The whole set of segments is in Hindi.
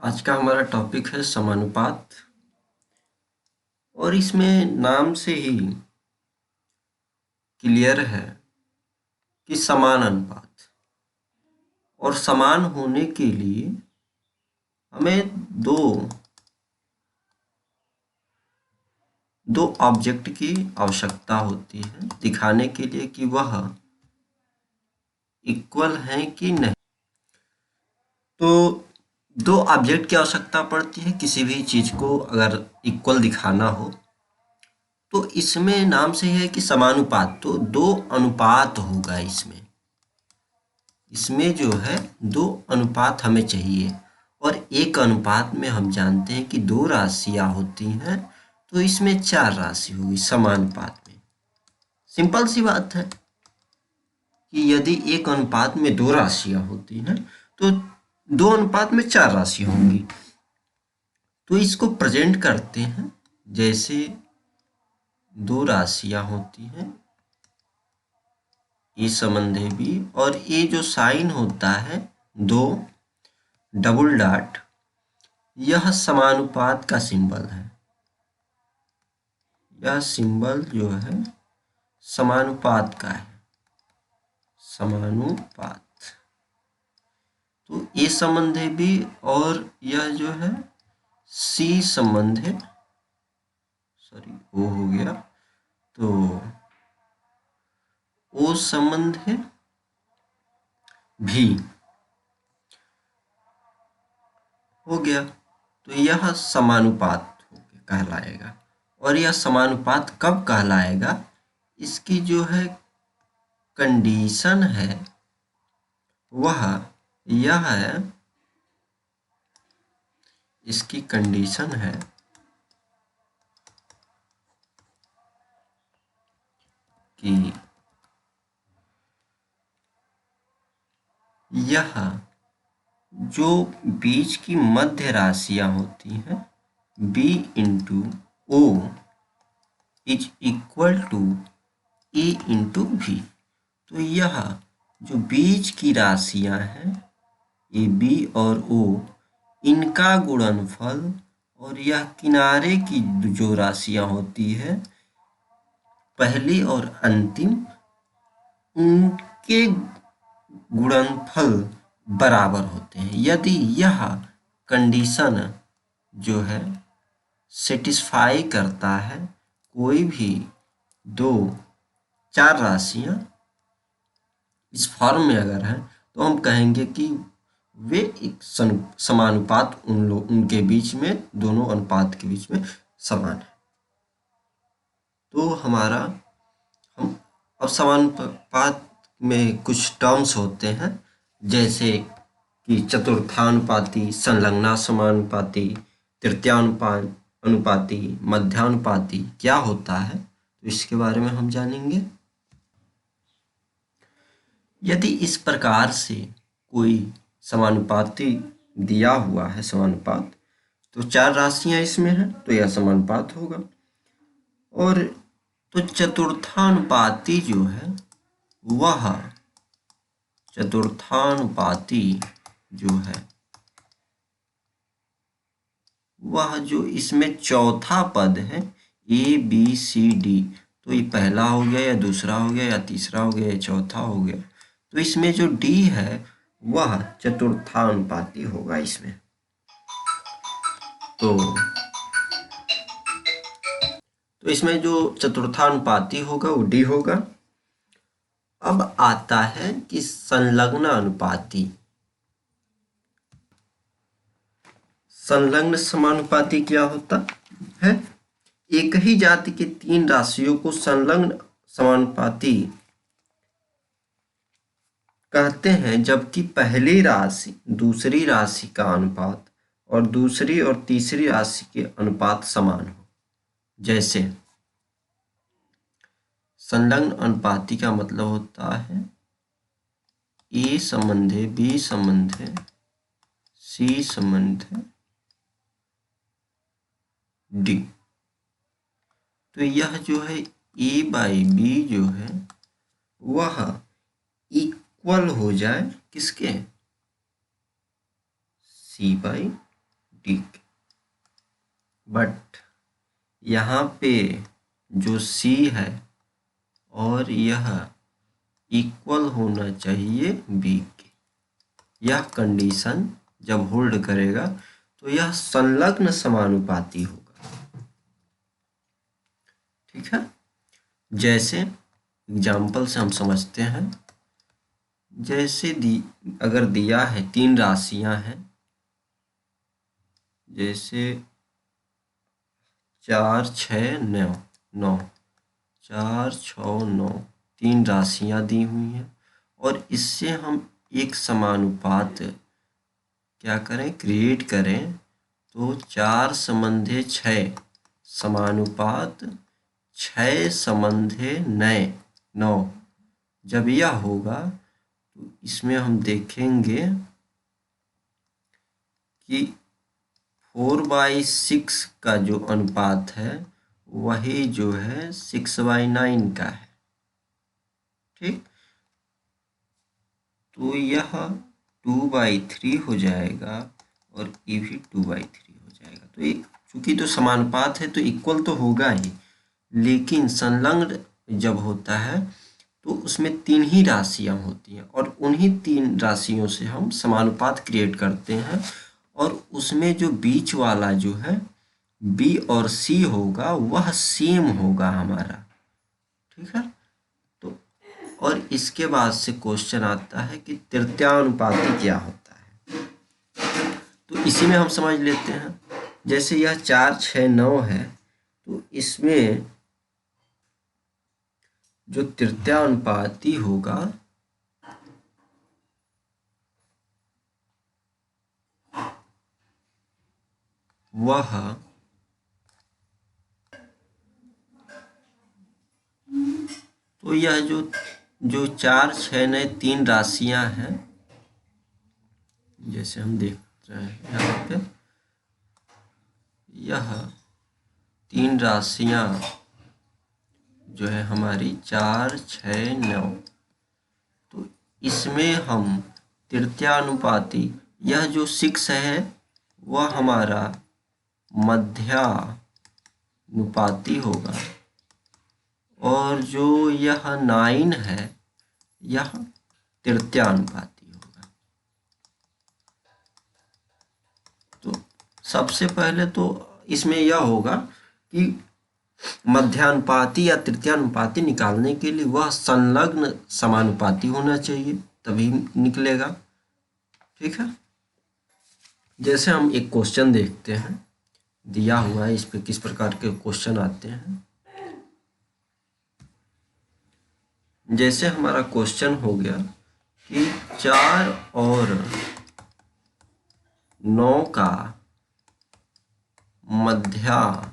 आज का हमारा टॉपिक है समानुपात। और इसमें नाम से ही क्लियर है कि समान अनुपात। और समान होने के लिए हमें दो ऑब्जेक्ट की आवश्यकता होती है दिखाने के लिए कि वह इक्वल हैं कि नहीं। तो दो ऑब्जेक्ट की आवश्यकता पड़ती है किसी भी चीज को अगर इक्वल दिखाना हो। तो इसमें नाम से है कि समानुपात, तो दो अनुपात होगा। इसमें जो है दो अनुपात हमें चाहिए। और एक अनुपात में हम जानते हैं कि दो राशियां होती हैं, तो इसमें चार राशि होगी समानुपात में। सिंपल सी बात है कि यदि एक अनुपात में दो राशियां होती हैं तो दो अनुपात में चार राशि होंगी। तो इसको प्रेजेंट करते हैं जैसे दो राशियां होती हैं ए संबंधी बी, और ये जो साइन होता है दो डबल डॉट, यह समानुपात का सिंबल है। यह सिंबल जो है समानुपात का है, समानुपात। तो ए संबंध है बी और यह जो है सी संबंध है, सॉरी ओ हो गया, तो ओ संबंध है भी हो गया। तो यह समानुपात कहलाएगा। और यह समानुपात कब कहलाएगा, इसकी जो है कंडीशन है वह यह है, इसकी कंडीशन है कि यह जो बीच की मध्य राशियां होती हैं b into o is equal to a into b. तो यह जो बीच की राशियां हैं ए बी और ओ, इनका गुणनफल और यह किनारे की जो राशियां होती है पहली और अंतिम, उनके गुणनफल बराबर होते हैं। यदि यह कंडीशन जो है सेटिस्फाई करता है, कोई भी दो चार राशियां इस फॉर्म में अगर है, तो हम कहेंगे कि वे एक समानुपात उनके बीच में, दोनों अनुपात के बीच में समान है। तो हमारा हम अब समानुपात में कुछ टर्म्स होते हैं जैसे कि चतुर्थानुपाती, संलग्ना समानुपाती, तृतीयानुपाती, मध्यानुपाती क्या होता है, तो इसके बारे में हम जानेंगे। यदि इस प्रकार से कोई समानुपाती दिया हुआ है समानुपात, तो चार राशियां इसमें हैं तो यह समानुपात होगा। और तो चतुर्थानुपाती जो है वह चतुर्थानुपाती जो है वह जो इसमें चौथा पद है ए बी सी डी, तो ये पहला हो गया या दूसरा हो गया या तीसरा हो गया या चौथा हो गया, तो इसमें जो डी है वह चतुर्थानुपाती होगा इसमें। तो इसमें जो चतुर्थानुपाती होगा वो डी होगा। अब आता है कि संलग्न अनुपाती। संलग्न समानुपाती क्या होता है, एक ही जाति के तीन राशियों को संलग्न समानुपाती कहते हैं, जबकि पहली राशि दूसरी राशि का अनुपात और दूसरी और तीसरी राशि के अनुपात समान हो। जैसे संलग्न अनुपाती का मतलब होता है ए संबंध है बी संबंध है सी संबंध है डी। तो यह जो है ए बाई बी जो है वह इक्वल हो जाए किसके, सी बाई ठीक, बट यहाँ पे जो C है और यह इक्वल होना चाहिए B के। यह कंडीशन जब होल्ड करेगा तो यह संलग्न समानुपाती होगा। ठीक है, जैसे एग्जाम्पल से हम समझते हैं। जैसे अगर दिया है 3 राशियां हैं, जैसे 4 6 9 9, 4 6 9 3 राशियां दी हुई हैं और इससे हम एक समानुपात क्या करें, क्रिएट करें। तो 4 संबंधे 6 समानुपात 6 संबंधे 9। जब यह होगा तो इसमें हम देखेंगे कि 4/6 का जो अनुपात है वही जो है 6/9 का है। ठीक, तो यह 2/3 हो जाएगा और ये भी 2/3 हो जाएगा। तो ये चूंकि तो समानुपात है तो इक्वल तो होगा ही, लेकिन संलग्न जब होता है तो उसमें 3 ही राशियां होती हैं और उन्हीं 3 राशियों से हम समानुपात क्रिएट करते हैं और उसमें जो बीच वाला जो है B और C होगा वह सेम होगा हमारा। ठीक है, तो और इसके बाद से क्वेश्चन आता है कि तृतीयानुपाती क्या होता है। तो इसी में हम समझ लेते हैं। जैसे यह 4 6 9 है तो इसमें जो तृतीयानुपाती होगा वह तो यह जो 4 6 9 3 राशियां हैं, जैसे हम देख रहे हैं यहाँ पे यह 3 राशियां जो है हमारी 4 6 9, तो इसमें हम तृतीयानुपाती यह जो 6 है वह हमारा मध्यानुपाती होगा और जो यह 9 है यह तृतीयानुपाती होगा। तो सबसे पहले तो इसमें यह होगा कि मध्यानुपाती या तृतीयानुपाती निकालने के लिए वह संलग्न समानुपाती होना चाहिए, तभी निकलेगा। ठीक है, जैसे हम एक क्वेश्चन देखते हैं, दिया हुआ है, इस पे किस प्रकार के क्वेश्चन आते हैं। जैसे हमारा क्वेश्चन हो गया कि 4 और 9 का मध्यानुपाती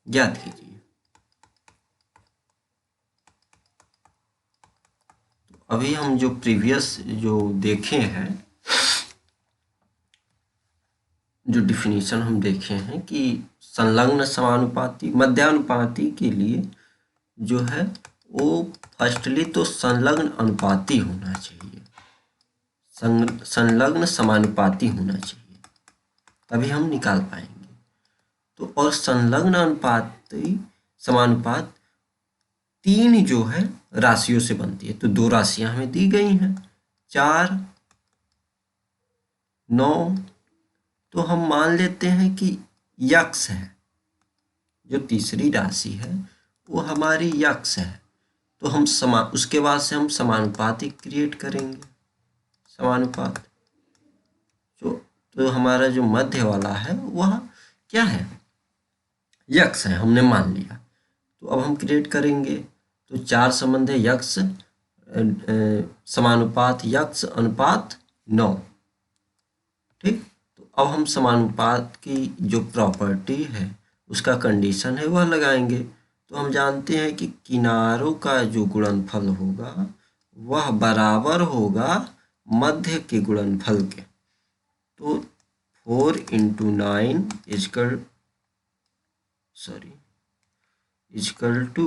ज्ञात कीजिए। तो अभी हम जो प्रीवियस जो देखे हैं, जो डिफिनीशन हम देखे हैं कि संलग्न समानुपाती मध्यानुपाती के लिए जो है वो फर्स्टली तो संलग्न अनुपाती होना चाहिए, संलग्न समानुपाती होना चाहिए, तभी हम निकाल पाएंगे। तो और संलग्न अनुपाती समानुपात 3 जो है राशियों से बनती है। तो 2 राशियां हमें दी गई हैं 4 9, तो हम मान लेते हैं कि यक्स है, जो तीसरी राशि है वो हमारी यक्स है। तो हम उसके बाद से हम समानुपाती क्रिएट करेंगे, समानुपात तो हमारा जो मध्य वाला है वह क्या है, यक्स है, हमने मान लिया। तो अब हम क्रिएट करेंगे। तो 4 संबंध है यक्स समानुपात यक्स अनुपात 9। ठीक, तो अब हम समानुपात की जो प्रॉपर्टी है उसका कंडीशन है वह लगाएंगे। तो हम जानते हैं कि किनारों का जो गुणनफल होगा वह बराबर होगा मध्य के गुणनफल के। तो 4 × 9 इजकल टू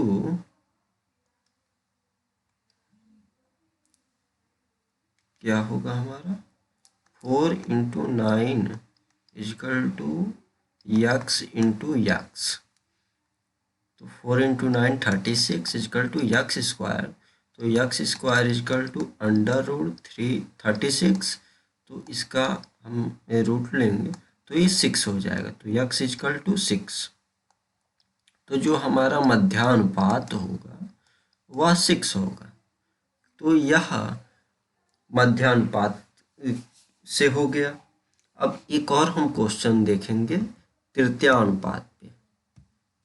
क्या होगा हमारा 4 into 9 equal to x into x. तो 4 into 9 36 equal to x square. तो x square equal to under root 36। तो इसका हम रूट लेंगे तो ये 6 हो जाएगा। तो यक्स इजकल टू 6। तो जो हमारा मध्यानुपात होगा वह 6 होगा। तो यह मध्यानुपात से हो गया। अब एक और हम क्वेश्चन देखेंगे तृतीयानुपात पे,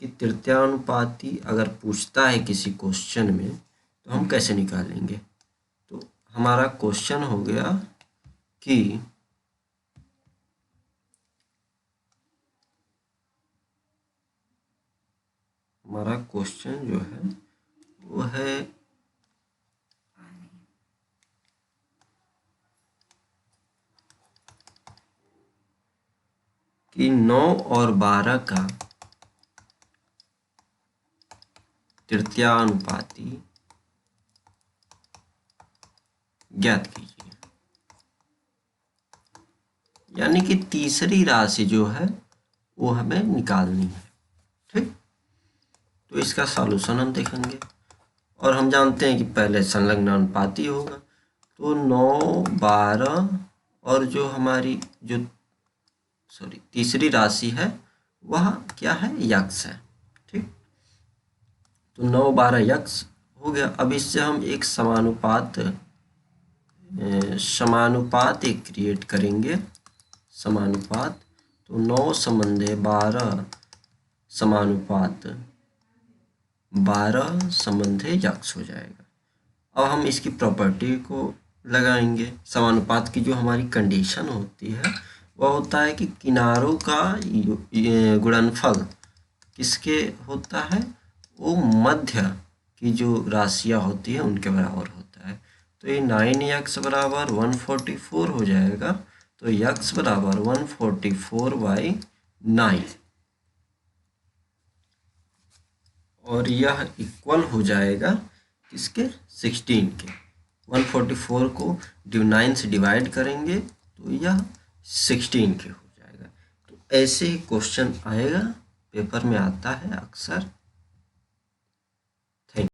कि तृतीयानुपाती अगर पूछता है किसी क्वेश्चन में तो हम कैसे निकालेंगे। तो हमारा क्वेश्चन हो गया कि हमारा क्वेश्चन जो है वो है कि 9 और 12 का तृतीयानुपाती ज्ञात कीजिए। यानी कि तीसरी राशि जो है वो हमें निकालनी है। ठीक, तो इसका सॉल्यूशन हम देखेंगे और हम जानते हैं कि पहले संलग्नानुपाती होगा। तो 9 12 और जो हमारी जो तीसरी राशि है वह क्या है, यक्स है। ठीक, तो 9 12 यक्स हो गया। अब इससे हम एक समानुपात एक क्रिएट करेंगे, समानुपात। तो 9 संबंधे 12 समानुपात 12 संबंधे यक्स हो जाएगा। अब हम इसकी प्रॉपर्टी को लगाएंगे। समानुपात की जो हमारी कंडीशन होती है वह होता है कि किनारों का गुणनफल किसके होता है, वो मध्य की जो राशियाँ होती है उनके बराबर होता है। तो ये 9x बराबर 144 हो जाएगा। तो x बराबर 144/9 और यह इक्वल हो जाएगा किसके, 16 के। 144 को 9 से डिवाइड करेंगे तो यह 16 के हो जाएगा। तो ऐसे ही क्वेश्चन आएगा, पेपर में आता है अक्सर।